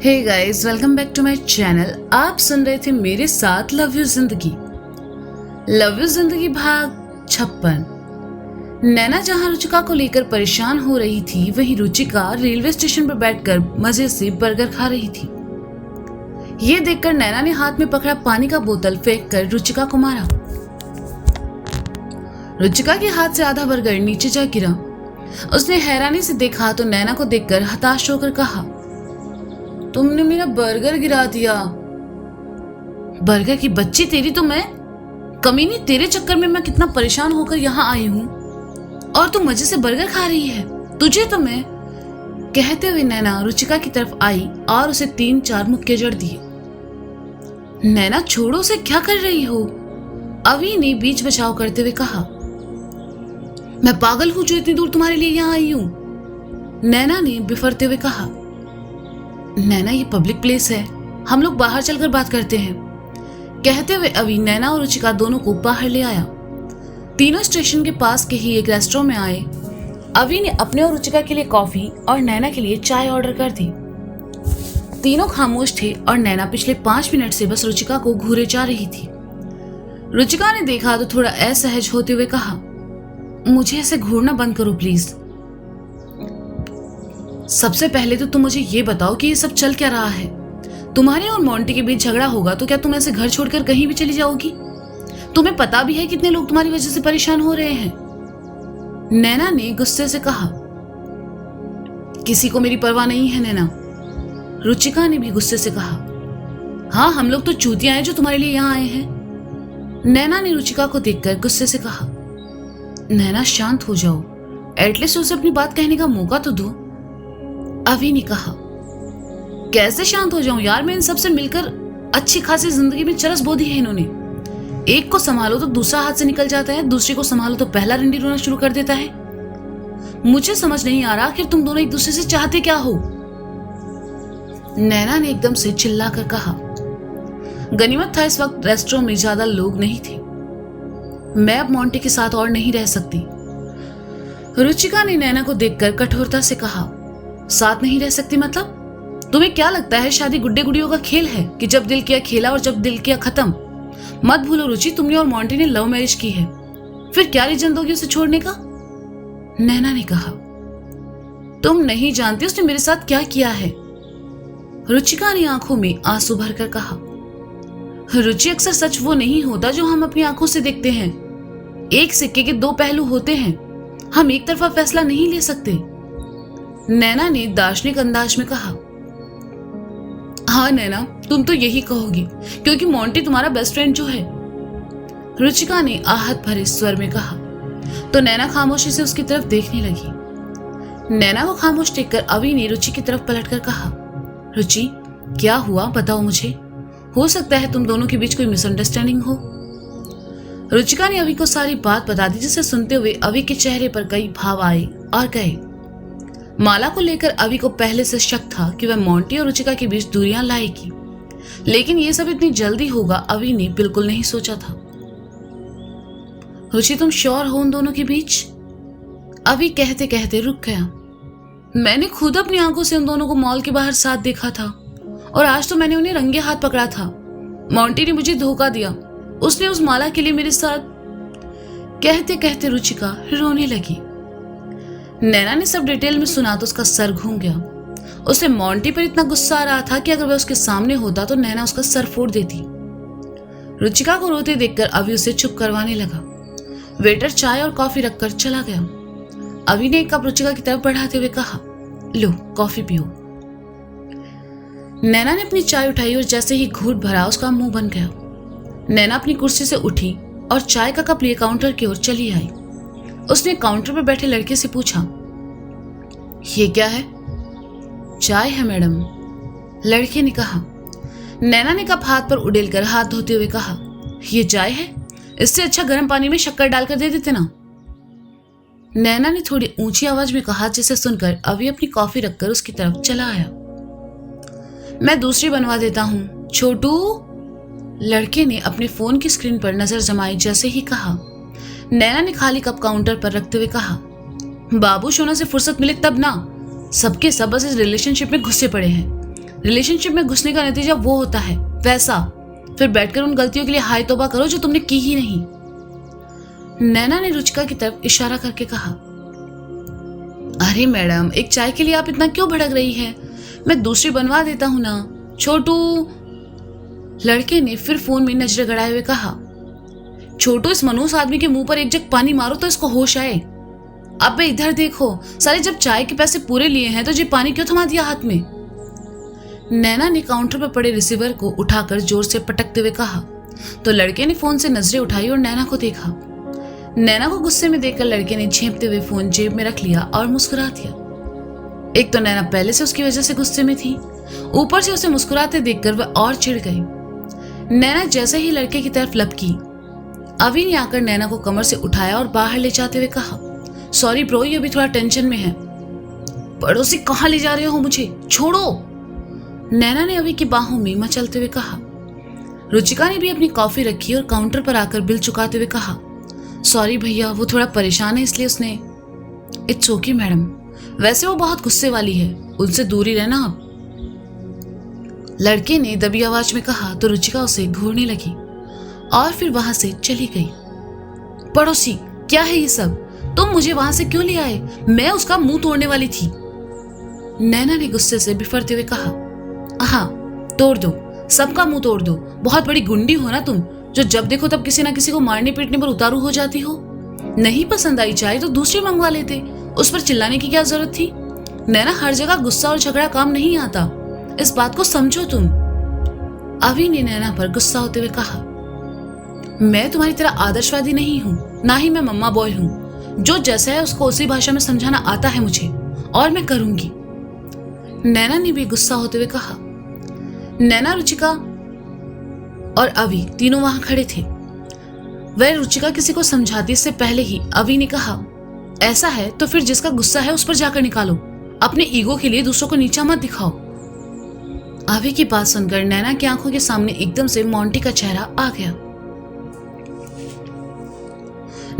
Hey guys, welcome back to my channel. आप सुन रहे थे मेरे साथ लव यू जिंदगी भाग 56। नैना जहां रुचिका को लेकर परेशान हो रही थी, वहीं रुचिका रेलवे स्टेशन पर बैठकर मजे से बर्गर खा रही थी। ये देखकर नैना ने हाथ में पकड़ा पानी का बोतल फेंक कर रुचिका को मारा। रुचिका के हाथ से आधा बर्गर नीचे जा गिरा। उसने हैरानी से देखा तो नैना को देखकर हताश होकर कहा, तुमने मेरा बर्गर गिरा दिया। बर्गर की बच्ची तेरी तो मैं कमीनी, तेरे चक्कर में मैं कितना परेशान होकर यहाँ आई हूँ और तू मजे से बर्गर खा रही है। तुझे तो मैं। कहते हुए नैना रुचिका की तरफ आई और उसे 3-4 मुक्के जड़ दिए। नैना छोड़ो, उसे क्या कर रही हो? अवी ने बीच बचाव करते हुए कहा, मैं पागल हूं जो इतनी दूर तुम्हारे लिए यहाँ आई हूं। नैना ने बिफरते हुए कहा, नैना ये पब्लिक प्लेस है, हम लोग बाहर चलकर बात करते हैं। कहते हुए अभी नैना और रुचिका दोनों को बाहर ले आया। तीनों स्टेशन के पास के ही एक रेस्टोरेंट में आए। अभी ने अपने और रुचिका के लिए कॉफी और नैना के लिए चाय ऑर्डर कर दी। तीनों खामोश थे और नैना पिछले 5 मिनट से बस रुचिका को घूरे जा रही थी। रुचिका ने देखा तो थोड़ा असहज होते हुए कहा, मुझे ऐसे घूरना बंद करो प्लीज। सबसे पहले तो तुम मुझे ये बताओ कि ये सब चल क्या रहा है। तुम्हारे और मोंटी के बीच झगड़ा होगा तो क्या तुम ऐसे घर छोड़कर कहीं भी चली जाओगी? तुम्हें पता भी है कितने लोग तुम्हारी वजह से परेशान हो रहे हैं। नैना ने गुस्से से कहा, किसी को मेरी परवाह नहीं है नैना। रुचिका ने भी गुस्से से कहा, हाँ हम लोग तो चूतियां हैं जो तुम्हारे लिए यहाँ आए हैं। नैना ने रुचिका को देखकर गुस्से से कहा, नैना शांत हो जाओ, एटलीस्ट उसे अपनी बात कहने का मौका तो दो। अभी ने कहा, कैसे शांत हो जाऊं यार, मैं इन सब से मिलकर अच्छी खासी जिंदगी में चरस बो दी है इन्होंने। एक को संभालो तो दूसरा हाथ से निकल जाता है, दूसरे को संभालो तो पहला रंडी रोना शुरू कर देता है। मुझे समझ नहीं आ रहा आखिर तुम दोनों एक दूसरे से चाहते क्या हो। नैना ने एकदम से चिल्लाकर कहा। गनीमत था इस वक्त रेस्टोरेंट में ज्यादा लोग नहीं थे। मैं अब मोंटी के साथ और नहीं रह सकती। रुचिका ने नैना को देखकर कठोरता से कहा, साथ नहीं रह सकती मतलब? तुम्हें क्या लगता है शादी गुड्डे गुड़ियों का खेल है कि जब दिल किया खेला और जब दिल किया खत्म? मत भूलो रुचि, तुमने और मोंटी ने लव मैरिज की है, फिर क्या रीजन दोगी उसे छोड़ने का? नैना ने कहा, तुम नहीं जानती उसने मेरे साथ क्या किया है। रुचिका ने आंखों में आंसू भरकर कहा, रुचि अक्सर सच वो नहीं होता जो हम अपनी आंखों से देखते हैं। एक सिक्के के 2 पहलू होते हैं, हम एक तरफा फैसला नहीं ले सकते। नैना ने दार्शनिक अंदाज में कहा, हाँ नैना तुम तो यही कहोगी क्योंकि मोंटी तुम्हारा बेस्ट फ्रेंड जो है। रुचिका ने आहत भरे स्वर में कहा तो नैना खामोशी से उसकी तरफ देखने लगी। नैना को खामोश देखकर अवी ने रुचि की तरफ पलटकर कहा, रुचि क्या हुआ बताओ मुझे, हो सकता है तुम दोनों के बीच कोई मिसअंडरस्टैंडिंग हो। रुचिका ने अवी को सारी बात बता दी, जिसे सुनते हुए अवी के चेहरे पर कई भाव आए और गए। माला को लेकर अवी को पहले से शक था कि वह मोंटी और रुचिका के बीच दूरियां लाएगी, लेकिन यह सब इतनी जल्दी होगा अवी ने बिल्कुल नहीं सोचा था। रुचि तुम श्योर हो उन दोनों के बीच? अवी कहते कहते रुक गया। मैंने खुद अपनी आंखों से उन दोनों को मॉल के बाहर साथ देखा था और आज तो मैंने उन्हें रंगे हाथ पकड़ा था। मोंटी ने मुझे धोखा दिया, उसने उस माला के लिए मेरे साथ। कहते कहते रुचिका रोने लगी। नैना ने सब डिटेल में सुना तो उसका सर घूम गया। उसे मोंटी पर इतना गुस्सा आ रहा था कि अगर वह उसके सामने होता तो नैना उसका सर फोड़ देती। रुचिका को रोते देखकर अभी उसे चुप करवाने लगा। वेटर चाय और कॉफी रखकर चला गया। अभी ने एक कप रुचिका की तरफ बढ़ाते हुए कहा, लो कॉफी पियो। नैना ने अपनी चाय उठाई और जैसे ही घूंट भरा उसका मुंह बन गया। नैना अपनी कुर्सी से उठी और चाय का कप लिए काउंटर की ओर चली आई। उसने काउंटर पर बैठे लड़के से पूछा, ये क्या है? चाय है मैडम, लड़के ने कहा। नैना ने कप हाथ पर उड़ेलकर हाथ धोते हुए कहा, ये चाय है? इससे अच्छा गर्म पानी में शक्कर डालकर दे देते ना। नैना ने थोड़ी ऊंची आवाज में कहा, जिसे सुनकर अभी अपनी कॉफी रखकर उसकी तरफ चला आया। मैं दूसरी बनवा देता हूं छोटू, लड़के ने अपने फोन की स्क्रीन पर नजर जमाई जैसे ही कहा। नैना ने खाली कप काउंटर पर रखते हुए कहा, बाबू सोना से फुर्सत मिले तब ना, सबके सब बस इस रिलेशनशिप में घुसे पड़े हैं। रिलेशनशिप में घुसने का नतीजा वो होता है वैसा। फिर बैठकर उन गलतियों के लिए हाय तौबा करो जो तुमने की ही नहीं। नैना ने रुचिका की तरफ इशारा करके कहा। अरे मैडम, एक चाय के लिए आप इतना क्यों भड़क रही है? मैं दूसरी बनवा देता हूं ना। छोटू, लड़के ने फिर फोन में नजरें गड़ाए हुए कहा। छोटू, इस मनोस आदमी के मुंह पर एक जग पानी मारो तो इसको होश आए। अबे इधर देखो साले, जब चाय के पैसे पूरे लिए हैं तो जी पानी क्यों थमा दिया हाथ में? नैना ने काउंटर पर पड़े रिसीवर को उठाकर जोर से पटकते हुए कहा तो लड़के ने फोन से नजरें उठाई और नैना को देखा। नैना को गुस्से में देखकर लड़के ने झेपते हुए फोन जेब में रख लिया और मुस्कुरा दिया। एक तो नैना पहले से उसकी वजह से गुस्से में थी, ऊपर से उसे मुस्कुराते देखकर वह और चिढ़ गई। नैना जैसे ही लड़के की तरफ लपकी, अवी ने आकर नैना को कमर से उठाया और बाहर ले जाते हुए कहा, सॉरी ब्रो, ये अभी थोड़ा टेंशन में है। पड़ोसी, कहाँ ले जा रहे हो मुझे? छोड़ो, नैना ने अवी की बाहों में मचलते हुए कहा। रुचिका ने भी अपनी कॉफी रखी और काउंटर पर आकर बिल चुकाते हुए कहा, सॉरी भैया, वो थोड़ा परेशान है इसलिए उसने। इट्स ओके मैडम, वैसे वो बहुत गुस्से वाली है, उनसे दूर ही रहना आप। लड़के ने दबी आवाज में कहा तो रुचिका उसे घूरने लगी और फिर वहां से चली गई। पड़ोसी, क्या है ये सब? तुम मुझे वहां से क्यों ले आए? मैं उसका मुंह तोड़ने वाली थी। नैना ने गुस्से से बिफरते हुए कहा। हाँ, तोड़ दो, सबका मुंह तोड़ दो। बहुत बड़ी गुंडी हो ना तुम, जो जब देखो तब किसी ना किसी को मारने पीटने पर उतारू हो जाती हो। नहीं पसंद आई चाय तो दूसरी मंगवा लेते, उस पर चिल्लाने की क्या जरूरत थी? नैना, हर जगह गुस्सा और झगड़ा काम नहीं आता, इस बात को समझो तुम। अवी ने नैना पर गुस्सा होते हुए कहा, मैं तुम्हारी तरह आदर्शवादी नहीं हूं, ना ही मैं मम्मा बॉय हूं। जो जैसा है उसको उसी भाषा में समझाना आता है मुझे, और मैं करूंगी। नैना ने भी गुस्सा होते हुए कहा। नैना, रुचिका और अवी तीनों वहां खड़े थे। वह रुचिका किसी को समझाती इससे पहले ही अवी ने कहा, ऐसा है तो फिर जिसका गुस्सा है उस पर जाकर निकालो, अपने ईगो के लिए दूसरों को नीचा मत दिखाओ। अवी की बात सुनकर नैना की आंखों के सामने एकदम से मोंटी का चेहरा आ गया।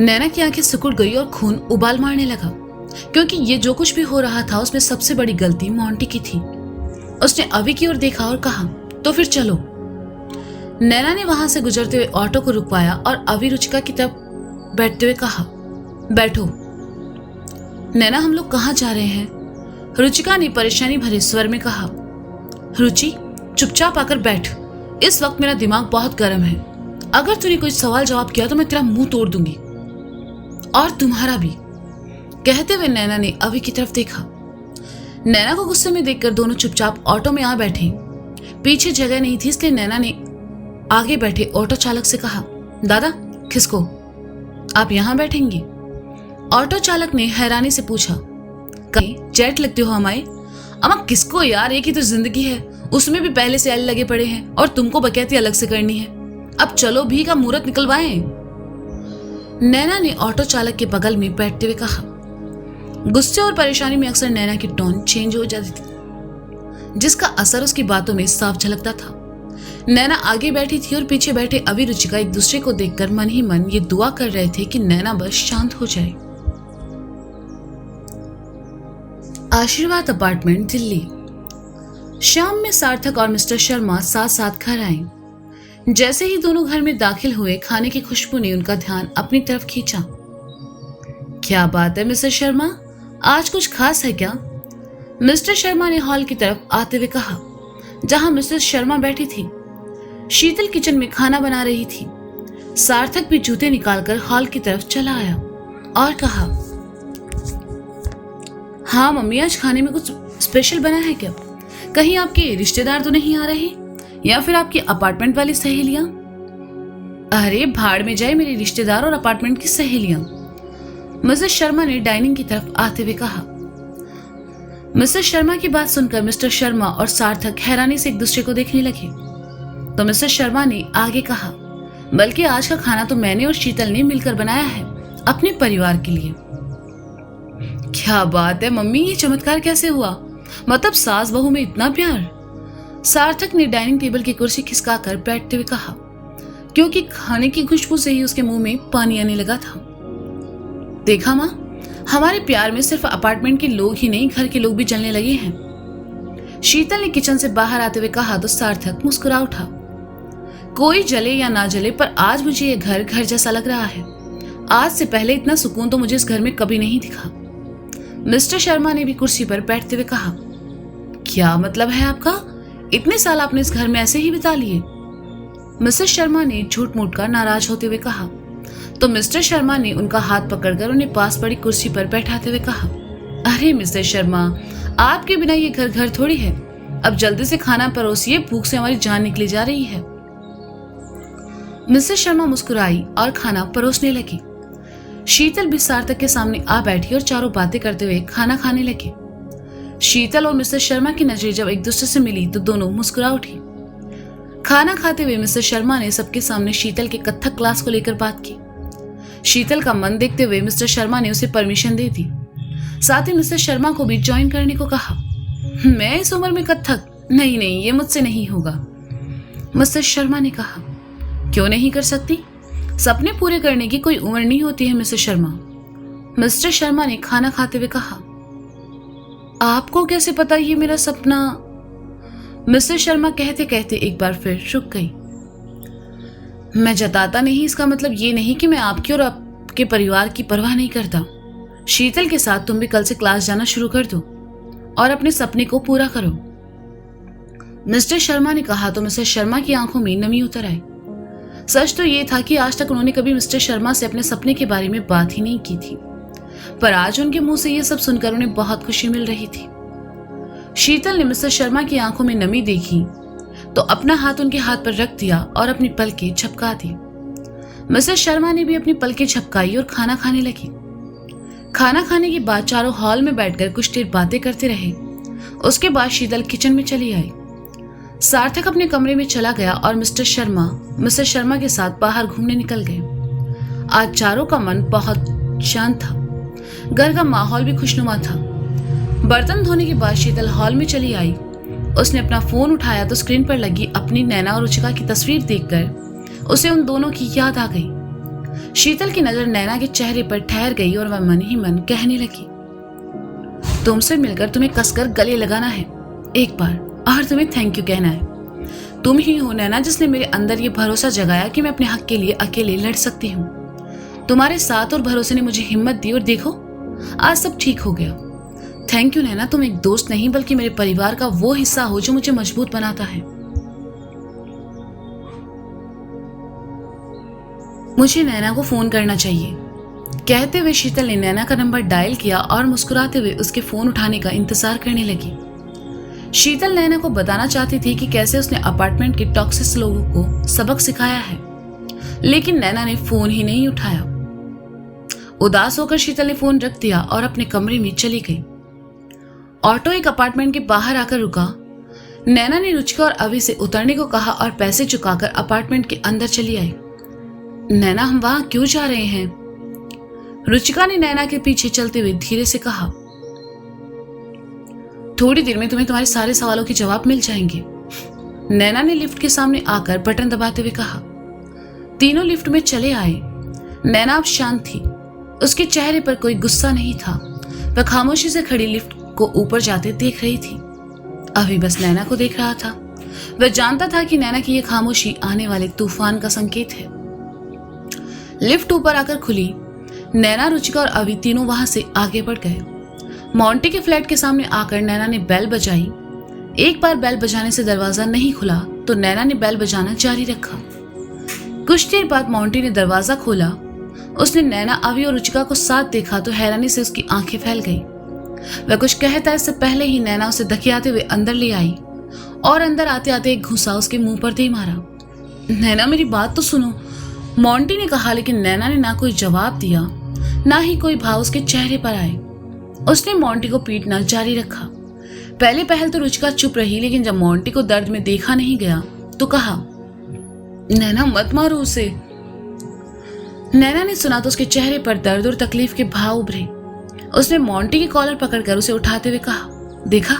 नैना की आंखें सिकुड़ गई और खून उबाल मारने लगा, क्योंकि ये जो कुछ भी हो रहा था उसमें सबसे बड़ी गलती मोंटी की थी। उसने अवी की ओर देखा और कहा, तो फिर चलो। नैना ने वहां से गुजरते हुए ऑटो को रुकवाया और अवी रुचिका की तरफ बैठते हुए कहा, बैठो। नैना, हम लोग कहाँ जा रहे हैं? रुचिका ने परेशानी भरे स्वर में कहा। रुचि, चुपचाप आकर बैठ, इस वक्त मेरा दिमाग बहुत गर्म है। अगर तूने कोई सवाल जवाब किया तो मैं तेरा मुंह तोड़ दूंगी, और तुम्हारा भी। कहते हुए नैना ने अवी की तरफ देखा। नैना को गुस्से में देखकर दोनों चुपचाप ऑटो में आ बैठे। पीछे जगह नहीं थी, इसलिए नैना ने आगे बैठे ऑटो चालक से कहा, दादा खिसको, आप यहां बैठेंगे? ऑटो चालक ने हैरानी से पूछा, कहीं जेट लगते हो हमारे? अम्मा किसको यार, एक ही तो जिंदगी है, उसमें भी पहले से एल लगे पड़े हैं और तुमको बकैती अलग से करनी है। अब चलो भी का मुहूर्त निकलवाएं। नैना ने ऑटो चालक के बगल में बैठते हुए कहा। गुस्से और परेशानी में अक्सर नैना की टोन चेंज हो जाती थी, जिसका असर उसकी बातों में साफ झलकता था। नैना आगे बैठी थी और पीछे बैठे अवी रुचिका एक दूसरे को देखकर मन ही मन ये दुआ कर रहे थे कि नैना बस शांत हो जाए। आशीर्वाद अपार्टमेंट, दिल्ली। शाम में सार्थक और मिस्टर शर्मा साथ साथ घर आए। जैसे ही दोनों घर में दाखिल हुए, खाने की खुशबू ने उनका ध्यान अपनी तरफ खींचा। क्या बात है मिस्टर शर्मा, आज कुछ खास है क्या? मिस्टर शर्मा ने हॉल की तरफ आते हुए कहा, जहां मिसेस शर्मा बैठी थी। शीतल किचन में खाना बना रही थी। सार्थक भी जूते निकालकर हॉल की तरफ चला आया और कहा, हाँ मम्मी, आज खाने में कुछ स्पेशल बना है क्या? कहीं आपके रिश्तेदार तो नहीं आ रहे, या फिर आपकी अपार्टमेंट वाली सहेलियां? अरे भाड़ में जाए मेरे रिश्तेदार और अपार्टमेंट की सहेलियां, मिसेस शर्मा ने डाइनिंग की तरफ आते हुए कहा। मिसेस शर्मा की बात सुनकर मिस्टर शर्मा और सार्थक हैरानी से एक दूसरे को देखने लगे। तो मिसेस शर्मा ने आगे कहा, बल्कि आज का खाना तो मैंने और शीतल ने मिलकर बनाया है अपने परिवार के लिए। क्या बात है मम्मी, ये चमत्कार कैसे हुआ? मतलब सास बहू में इतना प्यार? सार्थक ने डाइनिंग टेबल की कुर्सी खिसकाकर बैठते हुए कहा, क्योंकि खाने की खुशबू से ही उसके मुंह में पानी आने लगा था। देखा माँ, हमारे प्यार में सिर्फ अपार्टमेंट के लोग ही नहीं, घर के लोग भी जलने लगे हैं। शीतल ने किचन से बाहर आते हुए कहा तो सार्थक मुस्कुरा उठा। कोई जले या ना जले, पर आज मुझे ये घर घर जैसा लग रहा है। आज से पहले इतना सुकून तो मुझे इस घर में कभी नहीं दिखा। मिस्टर शर्मा ने भी कुर्सी पर बैठते हुए कहा, क्या मतलब है आपका? इतने साल आपने इस घर में ऐसे ही बिता लिए? मिसेस शर्मा ने झूठ मूठ कर नाराज होते हुए कहा तो मिस्टर शर्मा ने उनका हाथ पकड़कर उन्हें पास पड़ी कुर्सी पर बैठाते हुए कहा, अरे मिस्टर शर्मा, आपके बिना ये घर घर थोड़ी है। अब जल्दी से खाना परोसिए, भूख से हमारी जान निकली जा रही है। मिसेस शर्मा मुस्कुराई और खाना परोसने लगी। शीतल भी सार्थक के सामने आ बैठी और चारों बातें करते हुए खाना खाने लगे। शीतल और मिसेस शर्मा की नजरें जब एक दूसरे से मिली तो दोनों मुस्कुरा उठी। खाना खाते हुए मिसेस शर्मा ने सबके सामने शीतल के कथक क्लास को लेकर बात की। शीतल का मन देखते हुए मिस्टर शर्मा ने उसे परमिशन दे दी। साथ ही मिसेस शर्मा को भी ज्वाइन करने को कहा। मैं इस उम्र में कथक? नहीं, ये मुझसे नहीं होगा। मिसेस शर्मा ने कहा, क्यों नहीं कर सकती? सपने पूरे करने की कोई उम्र नहीं होती है मिसेस शर्मा। मिस्टर शर्मा ने खाना खाते हुए कहा, आपको कैसे पता ये मेरा सपना? मिसेस शर्मा कहते कहते एक बार फिर रुक गई। मैं जताता नहीं, इसका मतलब ये नहीं कि मैं आपकी और आपके परिवार की परवाह नहीं करता। शीतल के साथ तुम भी कल से क्लास जाना शुरू कर दो और अपने सपने को पूरा करो। मिस्टर शर्मा ने कहा तो मिसेस शर्मा की आंखों में नमी उतर आई। सच तो ये था कि आज तक उन्होंने कभी मिस्टर शर्मा से अपने सपने के बारे में बात ही नहीं की थी, पर आज उनके मुंह से यह सब सुनकर उन्हें बहुत खुशी मिल रही थी। शीतल ने मिस्टर शर्मा की आंखों में नमी देखी तो अपना हाथ उनके हाथ पर रख दिया और अपनी पलकें झपका दी। मिसेस शर्मा ने भी अपनी पलकें झपकाई और खाना खाने लगी। खाना खाने के बाद चारों हॉल में बैठकर कुछ देर बातें करते रहे। उसके बाद शीतल किचन में चली आई। सार्थक अपने कमरे में चला गया और मिस्टर शर्मा मिसेस शर्मा के साथ बाहर घूमने निकल गए। आज चारों का मन बहुत शांत था। घर का माहौल भी खुशनुमा था। बर्तन धोने के बाद शीतल हॉल में चली आई। उसने अपना फोन उठाया तो स्क्रीन पर लगी अपनी नैना और रुचिका की तस्वीर देखकर उसे उन दोनों की याद आ गई। शीतल की नजर नैना के चेहरे पर ठहर गई और वह मन ही मन कहने लगी, तुमसे मिलकर तुम्हें कसकर गले लगाना है एक बार, और तुम्हें थैंक यू कहना है। तुम ही हो नैना जिसने मेरे अंदर ये भरोसा जगाया कि मैं अपने हक के लिए अकेले लड़ सकती हूँ। तुम्हारे साथ और भरोसे ने मुझे हिम्मत दी और देखो आज सब ठीक हो गया। थैंक यू नैना, तुम एक दोस्त नहीं बल्कि मेरे परिवार का वो हिस्सा हो जो मुझे मजबूत बनाता है। मुझे नैना को फोन करना चाहिए। कहते हुए शीतल ने नैना का नंबर डायल किया और मुस्कुराते हुए उसके फोन उठाने का इंतजार करने लगी। शीतल नैना को बताना चाहती थी कि कैसे उसने अपार्टमेंट के टॉक्सिक लोगों को सबक सिखाया है, लेकिन नैना ने फोन ही नहीं उठाया। उदास होकर शीतल ने फोन रख दिया और अपने कमरे में चली गई। ऑटो एक अपार्टमेंट के बाहर आकर रुका। नैना ने रुचिका और अभी से उतरने को कहा और पैसे चुकाकर अपार्टमेंट के अंदर चली आई। नैना, हम वहां क्यों जा रहे हैं? रुचिका ने नैना के पीछे चलते हुए धीरे से कहा, थोड़ी देर में तुम्हें तुम्हारे सारे सवालों के जवाब मिल जाएंगे। नैना ने लिफ्ट के सामने आकर बटन दबाते हुए कहा। तीनों लिफ्ट में चले आए। नैना अब शांत थी। उसके चेहरे पर कोई गुस्सा नहीं था। वह खामोशी से खड़ी लिफ्ट को ऊपर जाते देख रही थी। अभी बस नैना को देख रहा था। वह जानता था कि नैना की यह खामोशी आने वाले तूफान का संकेत है। लिफ्ट ऊपर आकर खुली। नैना, रुचिका और अभी तीनों वहां से आगे बढ़ गए। मोंटी के फ्लैट के सामने आकर नैना ने बेल बजाई। एक बार बेल बजाने से दरवाजा नहीं खुला तो नैना ने बेल बजाना जारी रखा। कुछ देर बाद मोंटी ने दरवाजा खोला। उसने नैना, अभी और रुचिका को साथ देखा तो हैरानी से उसकी आंखें फैल गई। वह कुछ कहता इससे पहले ही नैना उसे धकियाते हुए अंदर ले आई और अंदर आते आते एक घूंसा उसके मुंह पर दे मारा। नैना, मेरी बात तो सुनो, मोंटी ने कहा, लेकिन नैना ने ना कोई जवाब दिया, ना ही कोई भाव उसके चेहरे पर आए। उसने मोंटी को पीटना जारी रखा। पहले पहल तो रुचिका चुप रही, लेकिन जब मोंटी को दर्द में देखा नहीं गया तो कहा, नैना मत मारो उसे। नैना ने सुना तो उसके चेहरे पर दर्द और तकलीफ के भाव उभरे। उसने मोंटी की कॉलर पकड़कर उसे उठाते हुए कहा, देखा,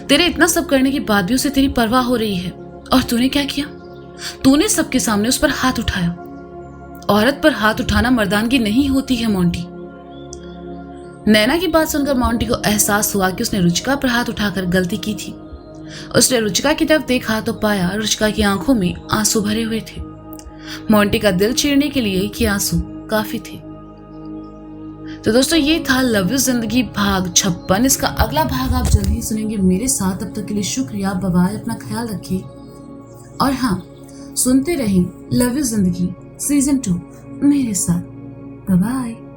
तेरे इतना सब करने के बाद भी उसे तेरी परवाह हो रही है, और तूने क्या किया? तूने सबके सामने उस पर हाथ उठाया। औरत पर हाथ उठाना मर्दानगी नहीं होती है मोंटी। नैना की बात सुनकर मोंटी को एहसास हुआ कि उसने रुचिका पर हाथ उठाकर गलती की थी। उसने रुचिका की तरफ देखा तो पाया रुचिका की आंखों में आंसू भरे हुए थे। मोंटी का दिल चीरने के लिए कि आंसू काफी थे। तो दोस्तों ये था लव यू जिंदगी भाग 56। इसका अगला भाग आप जल्द ही सुनेंगे मेरे साथ। तब तक के लिए शुक्रिया, बाय बाय, अपना ख्याल रखिए और हाँ, सुनते रहें लव यू जिंदगी सीजन 2 मेरे साथ। Bye bye.